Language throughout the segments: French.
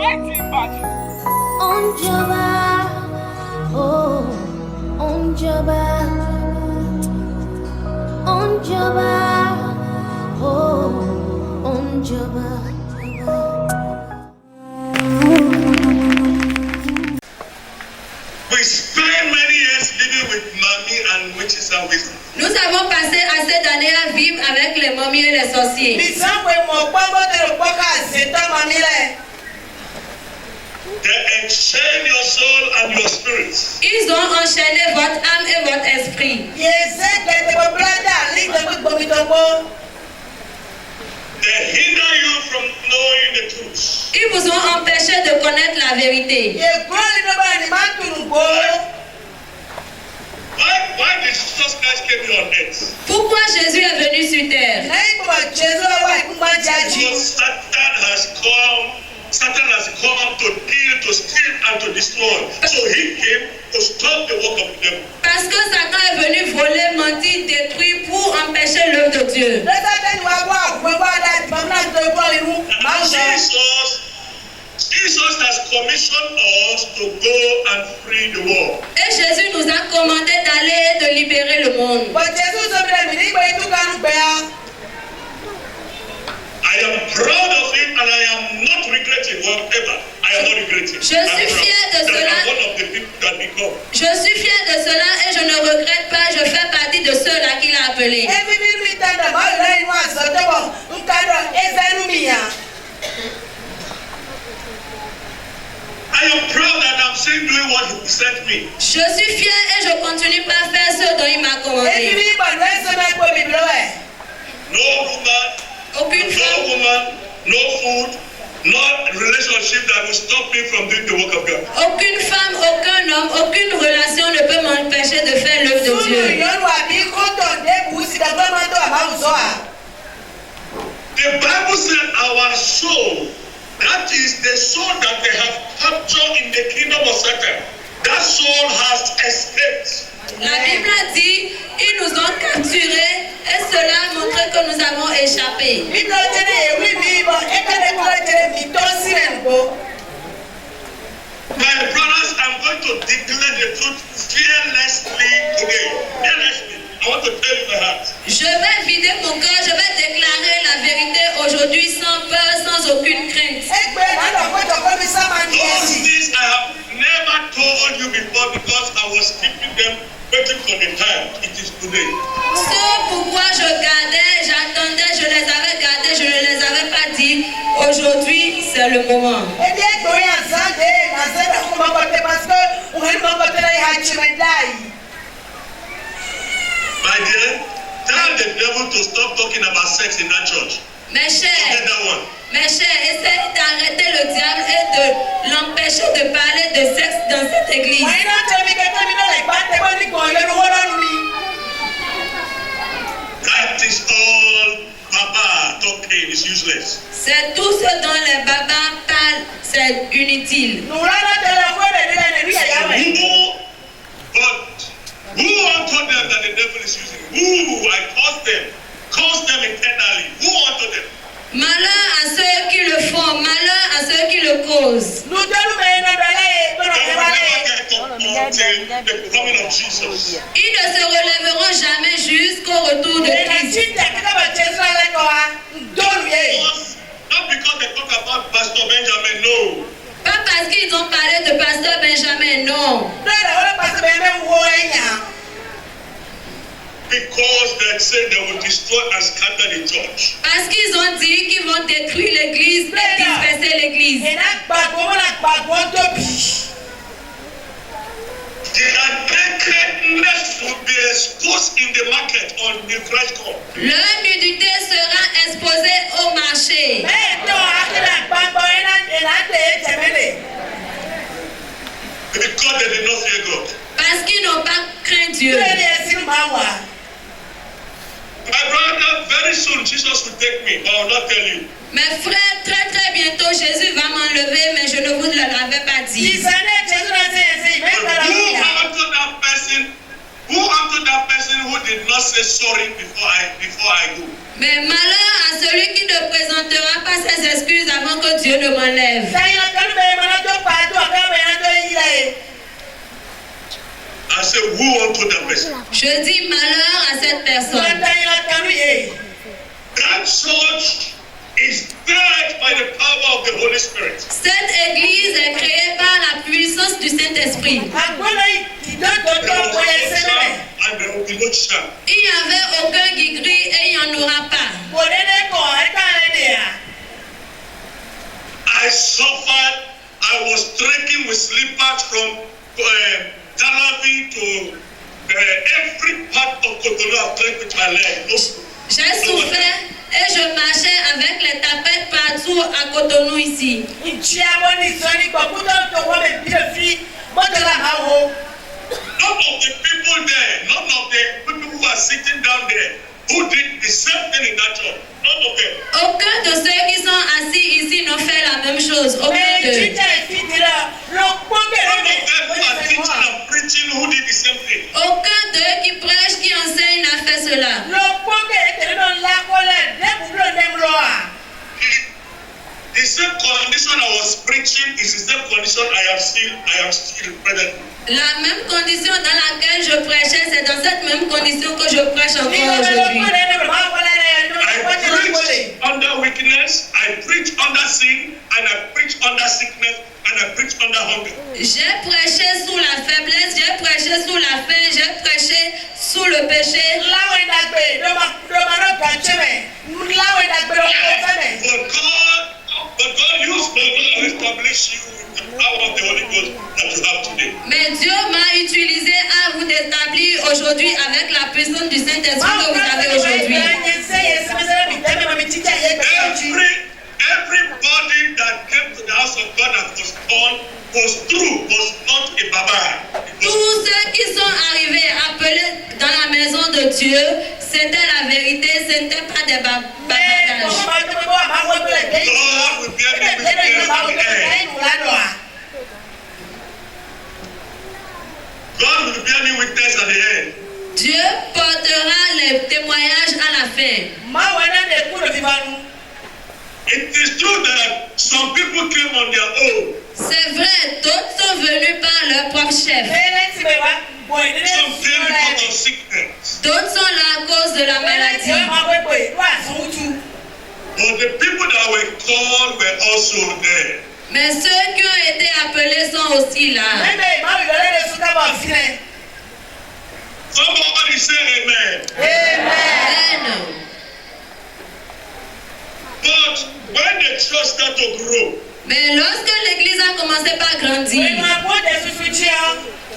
fighting battle. Onjaba, oh, Onjaba, Onjaba, oh, Onjaba. We spent many years living with mommy and witches and wisdom. Nous avons passé assez d'années à vivre avec les momies et les sorciers. They enchain your soul and your spirit. Ils ont enchaîné votre âme et votre esprit. They hinder you from knowing the truth. Ils vous ont empêché de connaître la vérité. Why did Jesus Christ came here on earth? Pourquoi Jésus est venu sur terre? Because Satan has come to kill, to steal, and to destroy. So he came to stop the work of the devil. Parce que Satan est venu voler, mentir, détruire pour empêcher l'œuvre de Dieu. Jesus has commissioned us to go and free the world. Et Jésus nous a commandé d'aller et de libérer le monde. I am proud of it and I am not regretting whatever. I am not regretting. Je suis fier de cela. I'm one of the people that become. Je suis fier de cela et je ne regrette pas. Je fais partie de ceux-là qu'il a appelés. I am proud that I'm still doing what he sent me. Je suis fier et je continue par faire ce dont il m'a commandé. No woman, Aucune femme, no food, no relationship that will stop me from doing the work of God. aucune femme, aucun homme, aucune relation ne peut m'empêcher de faire l'œuvre de Dieu. The Bible said our soul, that is the soul that they have captured in the kingdom of Satan, that soul has escaped. La Bible a dit, ils nous ont capturés et cela montre que nous avons échappé. My brothers, I'm going to declare the truth fearlessly today. Fearlessly. I want to tell you my heart. Je vais vider mon cœur, je vais déclarer la vérité aujourd'hui sans peur, sans aucune crainte. Those things I have never told you before because I was keeping them waiting for the time. It is today. Ce pourquoi je gardais, j'attendais, je les avais gardés, je ne les avais pas dit. Aujourd'hui, c'est le moment. My dear, tell the devil to stop talking about sex in that church. Mes Forget chers, that one. essayez d'arrêter le diable et de l'empêcher de parler de sexe dans cette église. That is all Papa talking is useless. C'est tout ce dont les babas parlent, c'est inutile. But who told them that the devil is using? Who? I caused them internally. Who wanted them? Malheur à ceux qui le font, malheur à ceux qui le causent. They will never get up until the coming of Jesus. Ils ne se relèveront jamais jusqu'au retour de Christ. Not because they talk about Pastor Benjamin, no. Pas parce qu'ils ont parlé de Pasteur Benjamin, non. Because they said they will destroy and scatter the church. Parce qu'ils ont dit qu'ils vont détruire l'église et disperser l'église. Their nakedness will be exposed in the market on the Christ come. Leur nudité sera exposée au marché. Because they did not fear God. Parce qu'ils n'ont pas craint Dieu. My brother, very soon Jesus will take me, but I will not tell you. Mes frères, très très bientôt Jésus va m'enlever, mais je ne vous l'avais pas dit. Who unto that person who did not say sorry before I go. Mais malheur à celui qui ne présentera pas ses excuses avant que Dieu ne m'enlève. I say, woe unto that person. Je dis malheur à cette personne. That church is built by the power of the Holy Spirit. Cette église est créée par la puissance du Saint-Esprit. There will be no charm. Il n'y avait aucun gris et il n'y en aura pas. I suffered. I was trekking with slippers from Talavi to every part of Cotonou. I've trekked with my leg. J'ai souffert et je marchais avec les tapettes partout à Cotonou ici. None of the people there, none of the people who are sitting down there, who did the same thing in that church. None of them. Aucun de ceux qui sont assis ici n'ont fait la même chose. Aucun d'eux. None of them who are teaching and preaching who did the same thing. Aucun d'eux qui prêche, qui enseigne n'a fait cela. The same condition I was preaching is the same condition I am still present. La même condition dans laquelle je prêchais, c'est dans cette même condition que je prêche encore aujourd'hui. I preach under weakness, I preach under sin, and I preach under sickness, and I preach under hunger. J'ai prêché sous la faiblesse, j'ai prêché sous la faim, j'ai prêché sous le péché. But God used me to establish you with the power of the Holy Ghost that you have today. Mais Dieu m'a utilisé à vous établir aujourd'hui avec la puissance du Saint-Esprit que vous avez aujourd'hui. Everybody that came to the house of God that was born was true, was not a baba. Tous ceux qui sont arrivés appelés dans la maison de Dieu, c'était la vérité, ce n'était pas des bavardages. God will bear me witness at the end. Dieu portera les témoignages à la fin. It is true that some people came on their own. C'est vrai, d'autres sont venus par leur propre chef. Some came because of sickness. D'autres sont là à cause de la maladie. But the people that were called were also there. Mais ceux qui ont été appelés sont aussi là. Somebody say amen. Amen. But when the church started to grow, Mais lorsque l'église a commencé par grandir,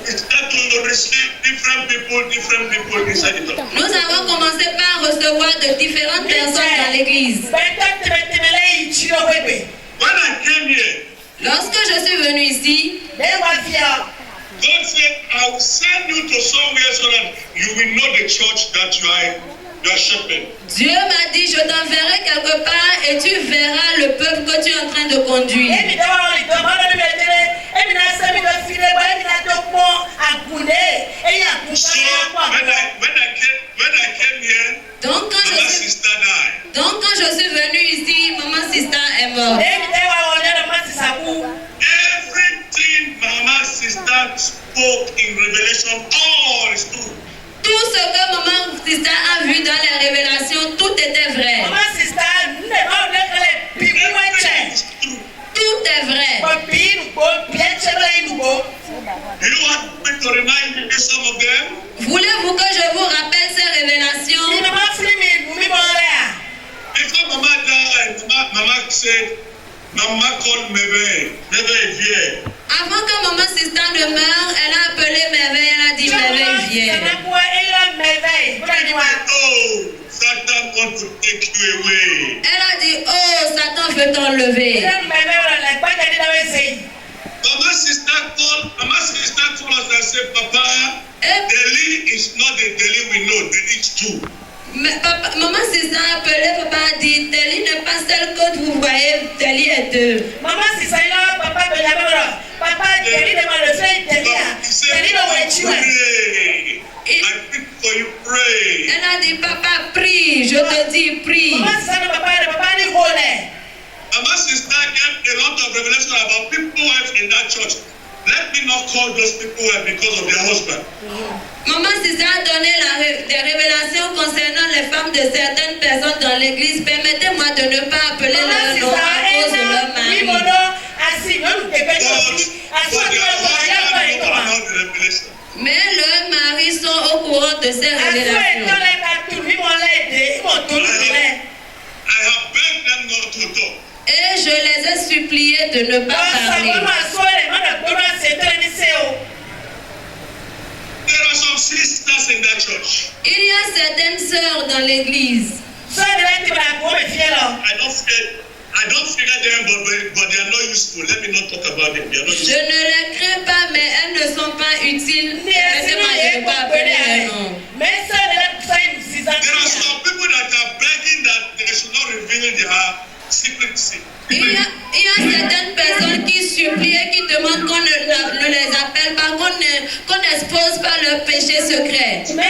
it started to receive different people inside the church. nous avons commencé par recevoir de différentes personnes dans l'église. When I came here, Lorsque je suis venu ici, God said, I will send you to somewhere so that you will know the church that you are shepherd. Dieu m'a dit, je t'enverrai quelque part et tu verras le peuple que tu es en train de conduire. So when I came here, Donc my sister died. quand je suis venu ici, maman Sista est morte. Everything Mama sister spoke in Revelation, all is true. Tout ce que maman Sista a vu dans les révélations, tout était vrai. Everything is true. Tout est vrai. Do you want me to remind you some of them? Voulez-vous que je vous rappelle ces révélations? Before Mama died, Mama said, Mama called Meve vient. Avant que maman Sista ne meure, elle a appelé Merveille, elle a dit Merveille viens. Oh, Satan wants to take you away. Elle a dit, oh, Satan veut t'enlever. Mama sister told us and said, Papa, Delhi is not the Delhi we know, Delhi is true. Mais maman Sista a appelé, papa a dit, Delhi n'est pas celle que vous voyez, Delhi est deux. He said, I pick for you pray. Elle a dit, papa, prie. Je te dis, prie. Mama sister gave a lot of revelation about people wives in that church. Let me not call those people wives because of their husband. Maman Sisa a donné des révélations concernant les femmes de certaines personnes dans l'église. Permettez-moi de ne pas appeler leur nom à cause de leur mari. Mais leurs maris sont au courant de ces révélations. I have begged them not to talk. Et je les ai suppliés de ne pas parler. There are some sisters in that church. Il y a certaines sœurs dans l'église. I don't fear them, but they are not useful. Let me not talk about them. They are not Je useful. ne les crains pas, mais elles ne sont pas utiles. Permettez-moi de ne pas appeler leur nom. There are some people that are begging that they should not reveal their secrecy. Il y a certaines personnes qui supplient et qui demandent qu'on ne les appelle pas, qu'on n'expose pas leur péché secret. They don't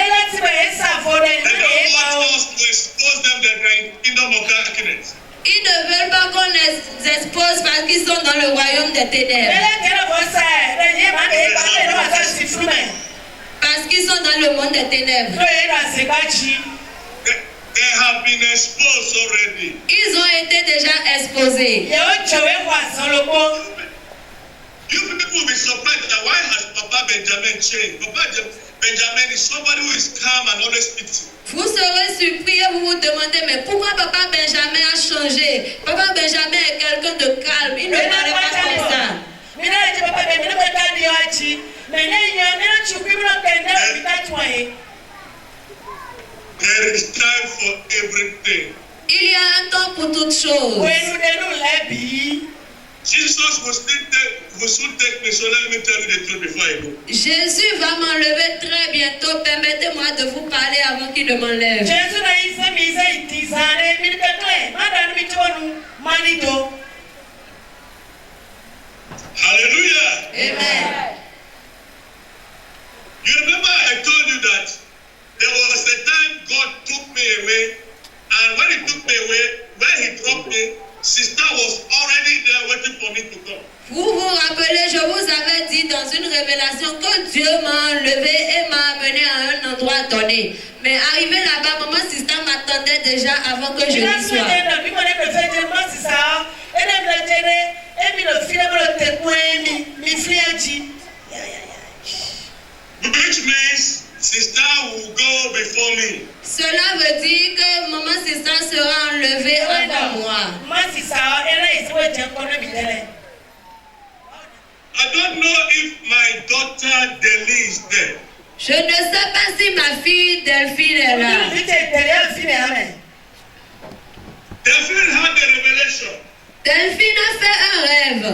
want us to expose them that they are in the kingdom of darkness. Ils ne veulent pas qu'on les expose parce qu'ils sont dans le royaume des ténèbres. Parce qu'ils sont dans le monde des ténèbres. They have been exposed already. Ils ont été déjà exposés. You people will be surprised that why has Papa Benjamin changed? Papa Benjamin is somebody who is calm and always speaks. Vous serez surpris et vous vous demandez, mais pourquoi Papa Benjamin a changé? Papa Benjamin est quelqu'un de calme, il ne parle pas comme ça. There is time for everything. Il y a un temps pour toutes choses. Jesus will soon take me, so let me tell you the truth before I go. Jésus va m'enlever très bientôt. Permettez-moi de vous parler avant qu'il ne m'enlève. Hallelujah. Amen. You remember I told you that there was a time God took me away, and when He took me away, when He dropped me, sister was already there waiting for me to come. Vous vous rappelez, je vous avais dit dans une révélation que Dieu m'a enlevé et m'a amené à un endroit donné. Mais arrivé là-bas, maman sister m'attendait déjà avant que je n'y sois. Which means sister will go before me. Cela veut dire que maman sister sera enlevée avant moi. I don't know if my daughter Deli is there. Je ne sais pas si ma fille Delphine est là. Delphine had a revelation. Delphine a fait un rêve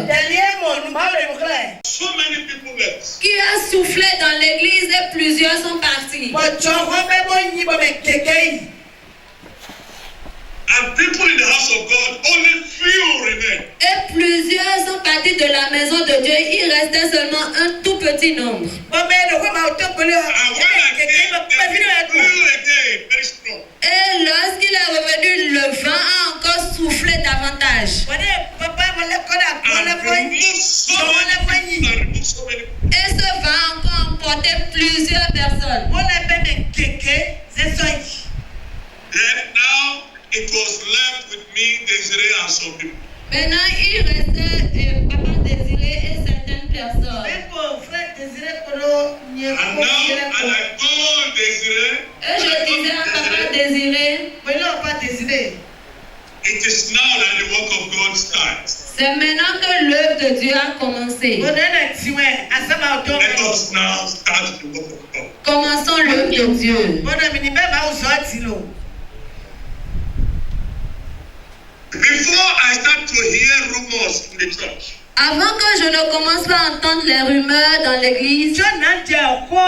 So many people left. qui a soufflé dans l'église et plusieurs sont partis. And people in the house of God, only few remain. Et plusieurs sont partis de la maison de Dieu. Il restait seulement un tout petit nombre. And when I came, they blew again, very strong. Et lorsqu'il est revenu, le vent a encore soufflé davantage. And removed so many people. Et ce vent a encore emporté plusieurs personnes. Then now it was left with me, Desiree, and some people. Maintenant, il restait Papa Désiré et certaines personnes. And now, and I told Desiree, Et je disais à Papa Désiré, it is now that the work of God starts. c'est maintenant que l'œuvre de Dieu a commencé. Let us now start the work of God. Commençons l'œuvre de Dieu. Before I start to hear rumors in the church, Avant que je ne commence pas à entendre les rumeurs dans l'église, one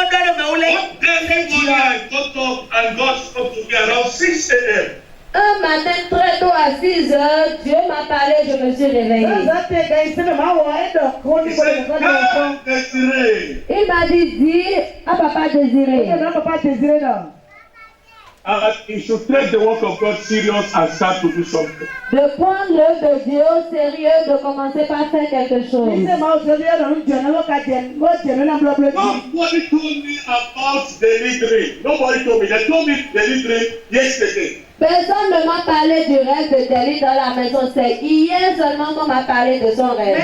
day morning I got up and God spoke to me around 6 a.m. Un matin très tôt à 6 heures, Dieu m'a parlé, je me suis réveillée. He said, "Come, Desiree." Il m'a dit, dis à Papa Désiré. he should take the work of God serious and start to do something. De prendre l'œuvre de Dieu au sérieux, de commencer par faire quelque chose. Nobody told me about daily dream. Nobody told me. They told me daily dream yesterday. Personne ne m'a parlé du rêve de Deli dans la maison. C'est hier seulement qu'on m'a parlé de son rêve.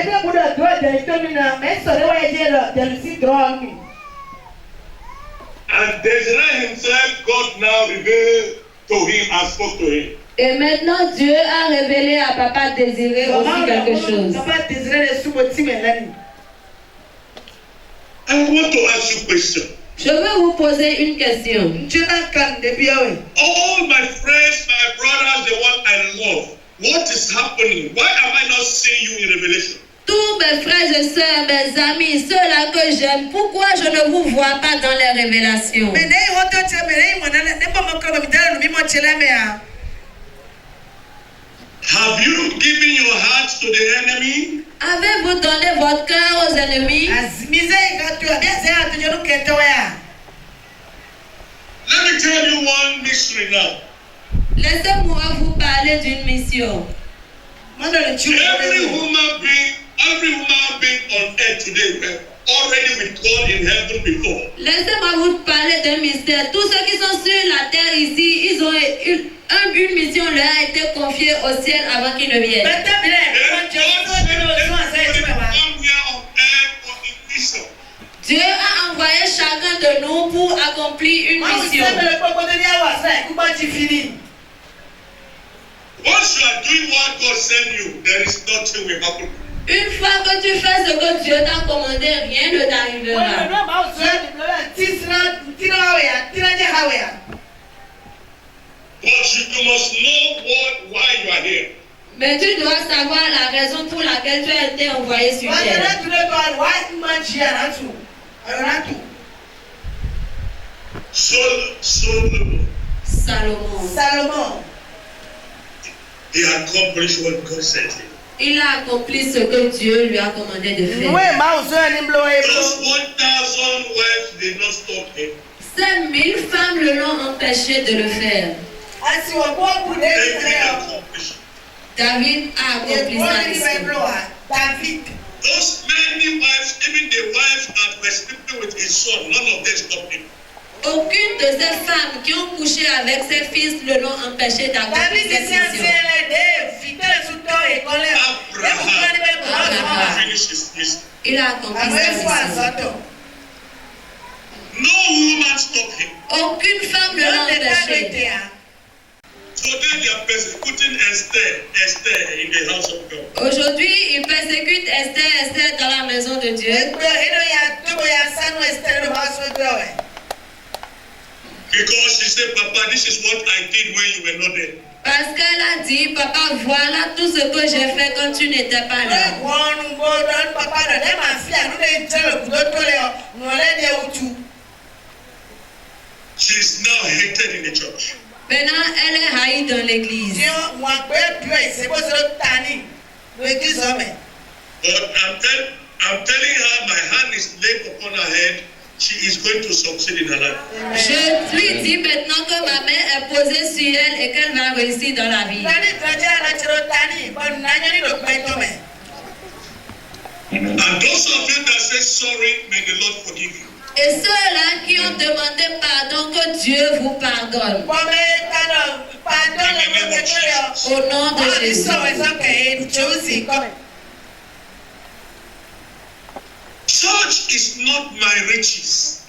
And Desiree himself, God now revealed to him and spoke to him. Et maintenant, Dieu a révélé à Papa Désiré aussi quelque chose. I want to ask you a question. Je veux vous poser une question. All my friends, my brothers, the one I love, what is happening? Why am I not seeing you in Revelation? Tous mes frères et sœurs, mes amis, ceux-là que j'aime, pourquoi je ne vous vois pas dans les révélations? Have you given your hearts to the enemy? Avez-vous donné votre cœur aux ennemis? Let me tell you one mystery now. Laissez-moi vous parler d'une mission. Every human being on earth today were already with God in heaven before. Laissez-moi vous parler d'un mystère. Tous ceux qui sont sur la terre ici, ils ont une mission leur a été confiée au ciel avant qu'ils ne viennent. Dieu a envoyé chacun de nous pour accomplir une mission. Once you are doing what God sent you, there is nothing will happen. Une fois que tu fais ce que Dieu t'a commandé, rien ne t'arrivera. But you must know why you are here. Mais tu dois savoir la raison pour laquelle tu as été envoyé sur terre. Salomon. He accomplished what God sent him. Il a accompli ce que Dieu lui a commandé de faire. Those 1,000 wives did not stop him. Ces 1000 femmes le l'ont empêché de le faire. David a accompli sa mission. Those many wives, even the wives that were sleeping with his son, none of them stopped him. Aucune de ces femmes qui ont couché avec ses fils ne l'ont empêché d'accomplir cette mission. Abraham finished his mission. Il a accompli sa mission. No woman stopped him. Aucune femme ne l'a empêché. Today they are persecuting Esther in the house of God. Aujourd'hui, ils persécutent Esther dans la maison de Dieu. Because she said, Papa, this is what I did when you were not there. Parce qu'elle a dit, Papa, voilà tout ce que j'ai fait quand tu n'étais pas là. She is now hated in the church. Maintenant, elle est haïe dans l'église. But I'm telling her, my hand is laid upon her head. She is going to succeed in her life. Je lui dis maintenant que ma main est posée sur elle et qu'elle va réussir dans la vie. And those of you that say sorry, may the Lord forgive you. Et ceux-là qui ont demandé pardon, que Dieu vous pardonne. Au nom de Jésus. Church is not my riches.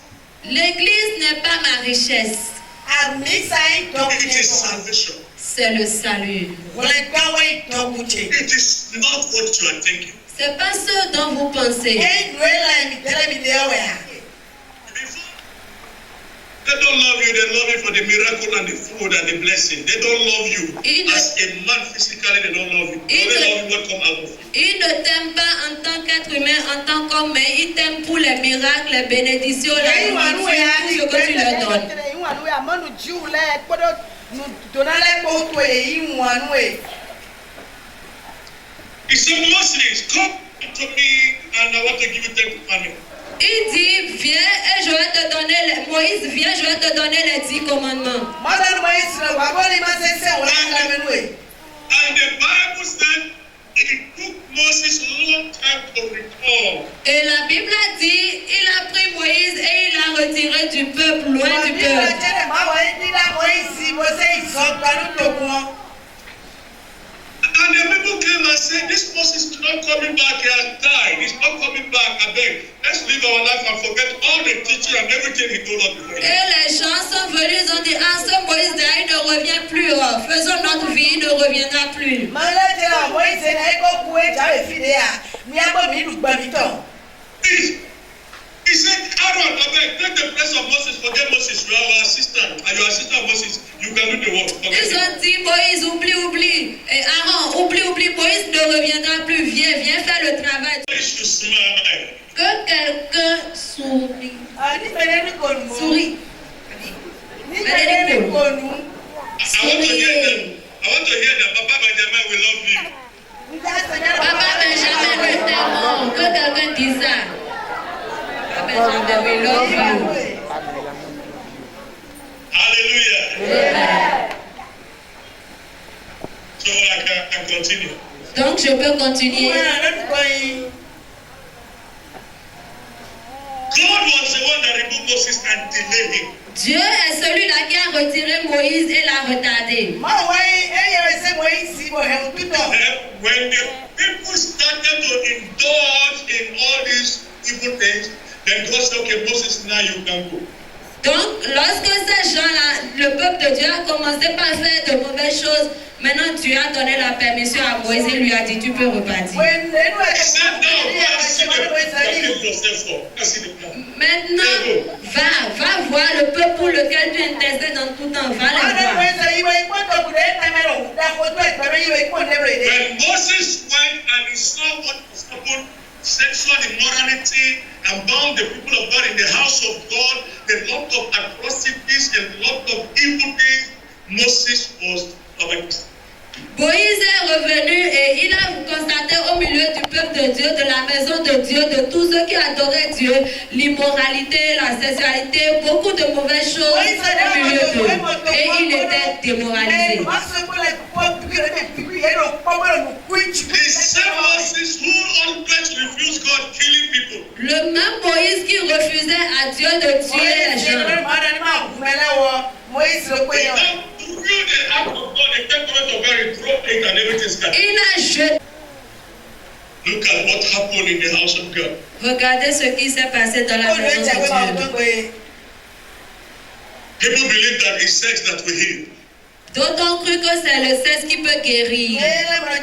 L'église n'est pas ma richesse. It is salvation. C'est le salut. It is not what you are thinking. C'est pas ce dont vous pensez. They don't love you, they love you for the miracle and the food and the blessing. They don't love you as a man physically, they don't love you. They only love you what comes out of you. Ils ne t'aiment pas en tant qu'être humain, en tant qu'homme, mais ils t'aiment pour les miracles, les bénédictions, la nourriture, tout ce que tu leur donnes. He said, Moses, come to me and I want to give you 10 commandments. Il dit, viens et je vais te donner, Moïse, viens, je vais te donner les 10 commandements. And the Bible said it took Moses a long time to return. Et la Bible a dit, il a pris Moïse et il l'a retiré du peuple, loin du peuple. And the people came and said, this Moses is not coming back, he has died. He's not coming back. I beg, let's live our life and forget all the teaching and everything he told us before. Et les gens sont venus, ils ont dit, ah, ce Moïse là, il ne revient plus. Faisons notre vie, il ne reviendra plus. He said, Aaron, I beg, take the place of Moses, forget Moses, you are our assistant, and your assistant Moses, you can do the work. Ils ont dit, Moïse, oublie. Et Aaron, oublie, Moïse ne reviendra plus. Viens faire le travail. You smile. Que quelqu'un sourit. Sourit. I want to hear that Papa Benjamin will love you. Papa Benjamin, nous t'aimons. Que quelqu'un dise ça. Papa Benjamin, we love you. Hallelujah. So I can continue. Donc je peux continuer. God was the one that removed Moses and delayed him. Dieu est celui-là qui a retiré Moïse et l'a retardé. When the people started to indulge in all these evil things, then God said, okay, Moses, now you can go. Donc, lorsque ces gens-là, le peuple de Dieu a commencé par faire de mauvaises choses, maintenant Dieu a donné la permission à Moïse et lui a dit, tu peux repartir. Maintenant, va voir le peuple pour lequel tu intercèdes dans tout temps. Va le voir. When Moses went and he saw what was happened, sexual immorality, and bound the people of God in the house of God, a lot of atrocities, a lot of evil things, Moses was correct. Moïse est revenu et il a constaté au milieu du peuple de Dieu, de la maison de Dieu, de tous ceux qui adoraient Dieu, l'immoralité, la sexualité, beaucoup de mauvaises choses au milieu d'eux. Et il était démoralisé. The same Moses who always refused God killing people. Le même Moïse qui refusait à Dieu de tuer les gens. Il a jeté. Look at what happened in the house of God. Regardez ce qui s'est passé dans la maison de Dieu. People believe that it's sex that will heal. D'autres ont cru que c'est le sexe qui peut guérir. People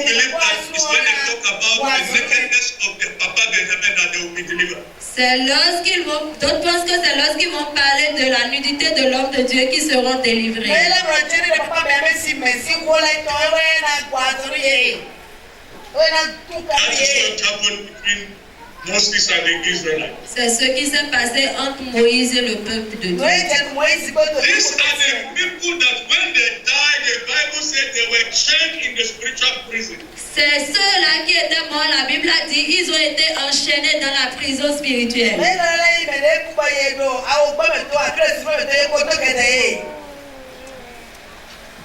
believe that it's when they talk about the nakedness of the Papa Benjamin that they will be delivered. C'est lorsqu'ils vont, d'autres pensent que c'est lorsqu'ils vont parler de la nudité de l'homme de Dieu qui seront délivrés. That is what happened between Moses and the Israelites. C'est ce qui s'est passé entre Moïse et le peuple de Dieu. These are the people that when they died, the Bible said they were chained in the spiritual prison. C'est ceux-là qui étaient morts, la Bible a dit, ils ont été enchaînés dans la prison spirituelle.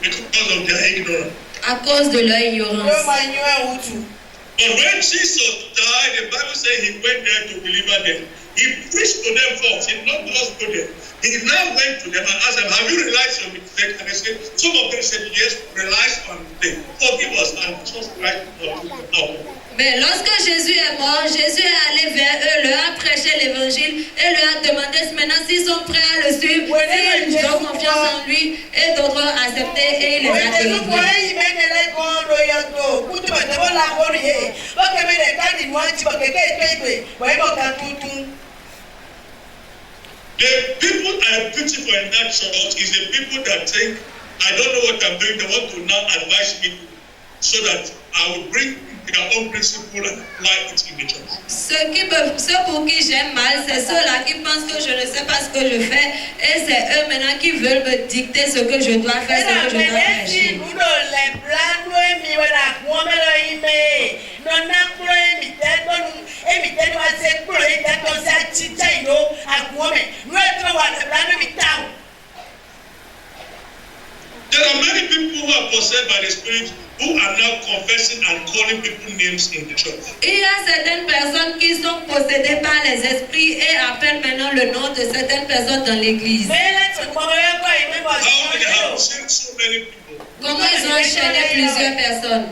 Because of their ignorance. À cause de leur ignorance. But when Jesus died, the Bible said he went there to deliver them. He preached to them first. He did not just go there. He now went to them and asked them, have you realized your mistake? And they said, some of them said, yes, realize on the forgive us and just Christ out. Mais lorsque Jésus est mort, Jésus est allé vers eux, leur a prêché l'évangile et leur a demandé maintenant s'ils sont prêts à le suivre, s'ils ont confiance en lui, et d'autres ont accepté et il les a délivrés. The people are beautiful in that church is the people that think, I don't know what I'm doing, they want to now advise me so that I will bring their own principle and apply it in the church. Ceux pour qui j'aime mal, c'est ceux-là qui pensent que je ne sais pas ce que je fais et c'est eux maintenant qui veulent me dicter ce que je dois faire, ce que je dois prêcher. many people who are possessed by the Spirit who are now confessing and calling people names in the church. Il y a certaines personnes qui sont possédées par les esprits et appellent maintenant le nom de certaines personnes dans l'église. How they have seen so many people. Comment ils ont enchaîné plusieurs personnes.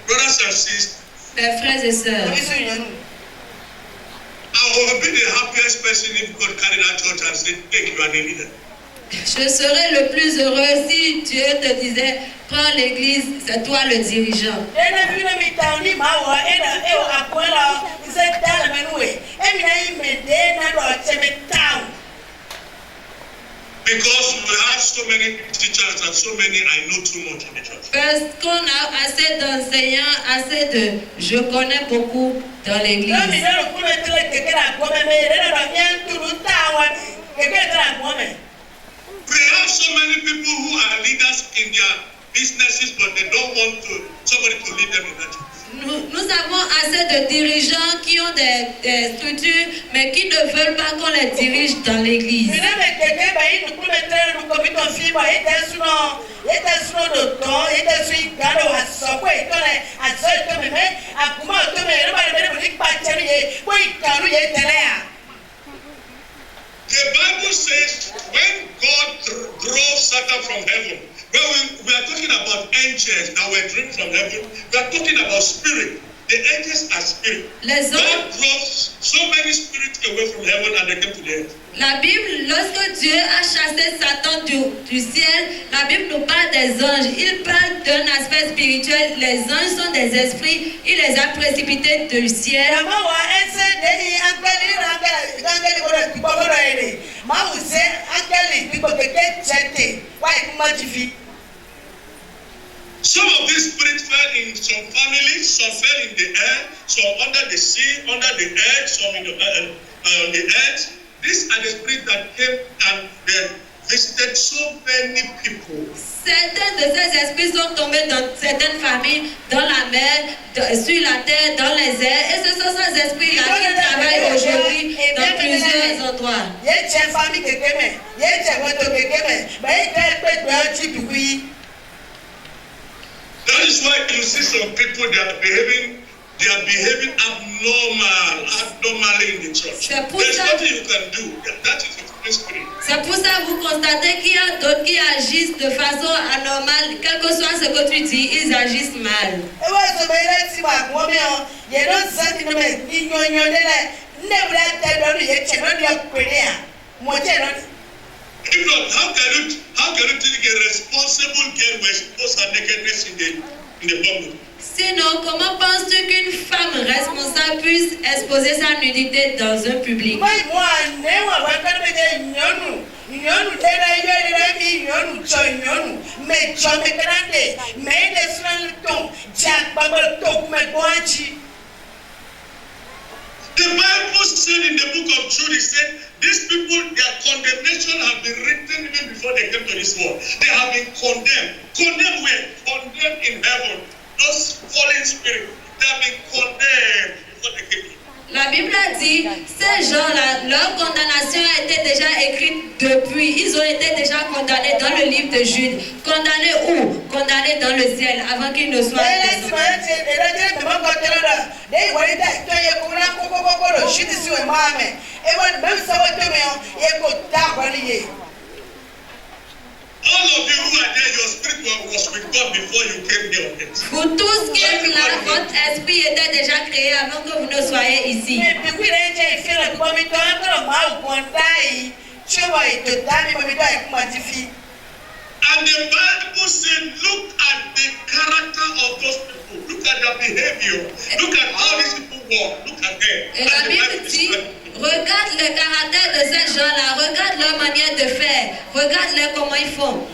Brothers and sisters, Mes frères et sœurs, I would be the happiest person if God carried that church and said, hey, you are the leader. je serais le plus heureux si Dieu te disait, prends l'église, c'est toi le dirigeant. Because we have so many teachers and so many I know too much in the church. Parce qu'on a assez d'enseignants, assez de... Je connais beaucoup dans l'église. We have so many people who are leaders in their businesses, but they don't want somebody to lead them in that church. Nous avons assez de dirigeants qui ont des structures, mais qui ne veulent pas qu'on les dirige dans l'église. The Bible says when God drove Satan from heaven, we are talking about angels that were driven from heaven. We are talking about spirit. The angels are spirit. God drove so many spirits away from heaven and they came to the earth. La Bible, lorsque Dieu a chassé Satan du ciel, la Bible nous parle des anges. Il parle d'un aspect spirituel. Les anges sont des esprits. Il les a précipités du ciel. Some of these spirits fell in some families, some fell in the air, some under the sea, under the earth, some in the earth. These are the spirits that came and they visited so many people. Certains de ces esprits sont tombés dans certaines familles, dans la mer, sur la terre, dans les airs. Et ce sont ces esprits-là qui travaillent aujourd'hui dans plusieurs endroits. That is why you see some people they are behaving abnormally in the church. There's nothing you can do. That is the spirit. C'est pour ça que vous constatez qu'il y a d'autres qui agissent de façon anormale. Quel que soit ce que tu dis, ils agissent mal. If not, how can you think a responsible girl will expose her nakedness in the public? Sinon, comment penses-tu qu'une femme responsable puisse exposer sa nudité dans un public? The Bible said in the book of Jude, it said, these people, their condemnation have been written even before they came to this world. They have been condemned. Condemned where? Condemned in heaven. Those fallen spirits, they have been condemned before they came here. La Bible a dit, ces gens-là, leur condamnation a été déjà écrite depuis. Ils ont été déjà condamnés dans le livre de Jude. Condamnés où? Condamnés dans le ciel avant qu'ils ne soient All of you who are there, your spirit was with God before you came here on earth. Vous tous qui êtes là, votre esprit était déjà créé avant que vous ne soyez ici. And the Bible said, look at the character of those people. Look at their behavior. Look at how these people walk. Look at them. Et la Bible dit, regarde le caractère de ces gens-là, regarde leur manière de faire, regarde-les comment ils font.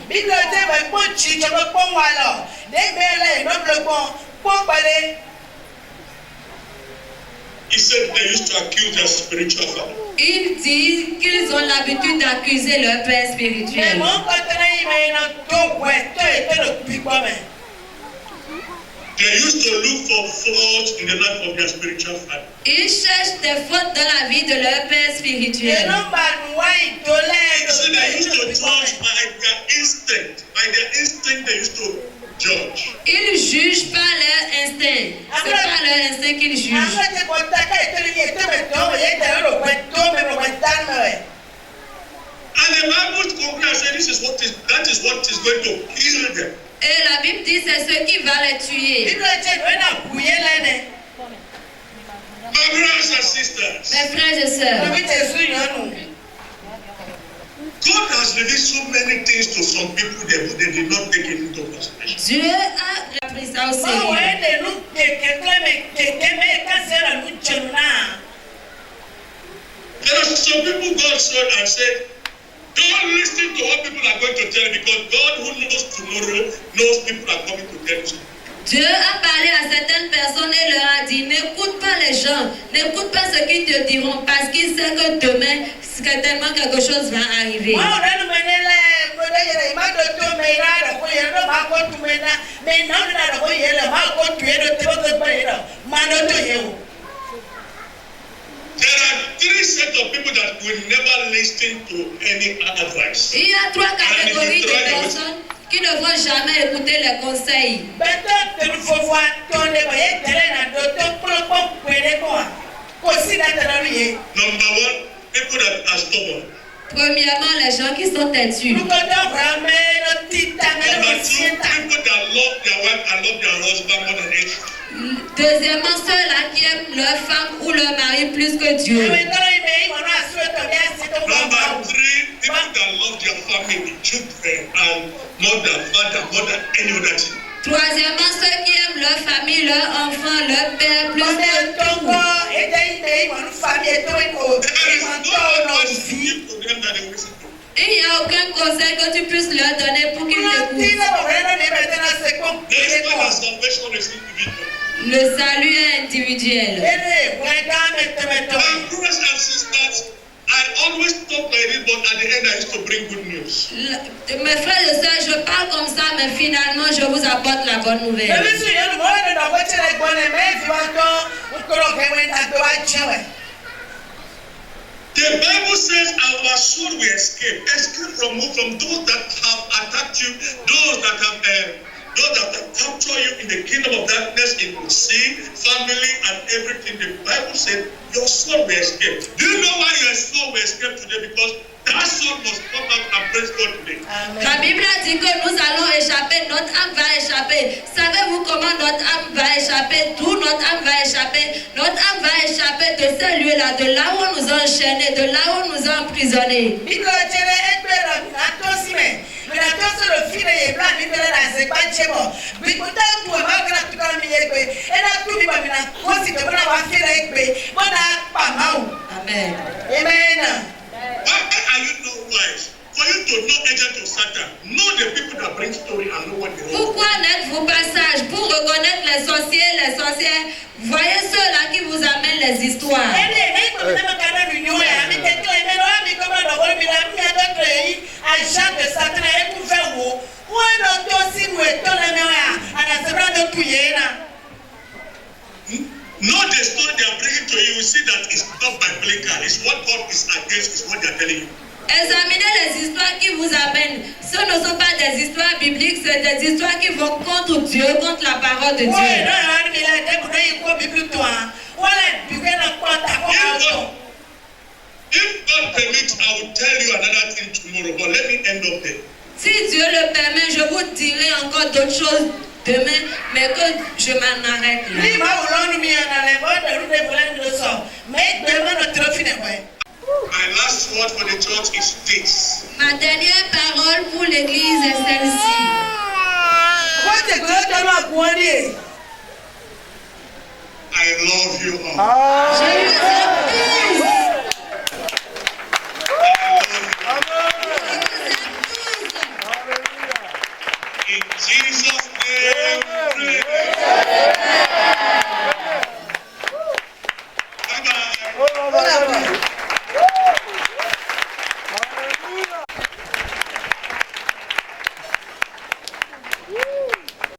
He said they used to accuse their spiritual father. Ils disent qu'ils ont l'habitude d'accuser leur père spirituel. They used to look for faults in the life of their spiritual father. Ils cherchent des fautes dans la vie de leur père spirituel. So they used to judge by their instinct. juge. And the Bible concludes that that is what is going to kill them. Et la Bible dit c'est ce qui va les tuer. My brothers and sisters, Mes frères et sœurs, God has revealed so many things to some people that they did not take it into consideration. Dieu a pris ça au sérieux. There are some people God said and said, don't listen to what people are going to tell you, because God who knows tomorrow knows people are coming to tell you something. Dieu a parlé à certaines personnes et leur a dit, n'écoute pas les gens, n'écoute pas ce qu'ils te diront, parce qu'il sait que demain, certainement quelque chose va arriver. There are three sets of people that will never listen to any advice. Il y a trois catégories de personnes qui ne vont jamais écouter les conseils. Number one, people that are stubborn. Premièrement, les gens qui sont têtus. Number two, people that love their wife and love their husband more than anything. Deuxièmement, ceux-là qui aiment leur femme ou leur mari plus que Dieu. Number three, people that love their family, children, and mother, father, more than any other thing. Troisièmement, ceux qui aiment leur famille, leurs enfants, leur père plus que tout. Il n'y a aucun conseil que tu puisses leur donner pour qu'ils t'écoutent. Le salut est individuel. I always talk like this, but at the end I used to bring good news. Mes frères et sœurs, je parle comme ça, mais finalement, je vous apporte la bonne nouvelle. The Bible says our soul will escape from who? From those that have attacked you, those that have captured you in the kingdom of darkness, in sin, family, and everything. The Bible said your soul will escape. Do you know why your soul will escape today? Because that soul must come out and praise God today. La Bible a dit que nous allons échapper, notre âme va échapper. Savez-vous comment notre âme va échapper? D'où notre âme va échapper? Notre âme va échapper de ce lieu-là, de là où on nous a enchaînés, de là où on nous a emprisonnés. Amen. Amen. Why are you not wise? For you to know agent of Satan, know the people that bring story and know what they want. Pourquoi n'êtes-vous pas sages pour reconnaître les sorciers, les sorcières? Voyez ceux-là qui vous amènent les histoires. Know the story they are bringing to you. You see that it's not biblical. It's what God is against. It's what they are telling you. Examinez les histoires qui vous amènent. Ce ne sont pas des histoires bibliques, c'est des histoires qui vont contre Dieu, contre la parole de Dieu. If God permits, I will tell you another thing tomorrow. But let me end up there. Si Dieu le permet, je vous dirai encore d'autres choses demain, mais que je m'en arrête là. My last word for the church is this. Ma dernière parole pour l'église est celle-ci. I love you all. Je vous aime tous. In Jesus' name, pray. Bye-bye. Woo!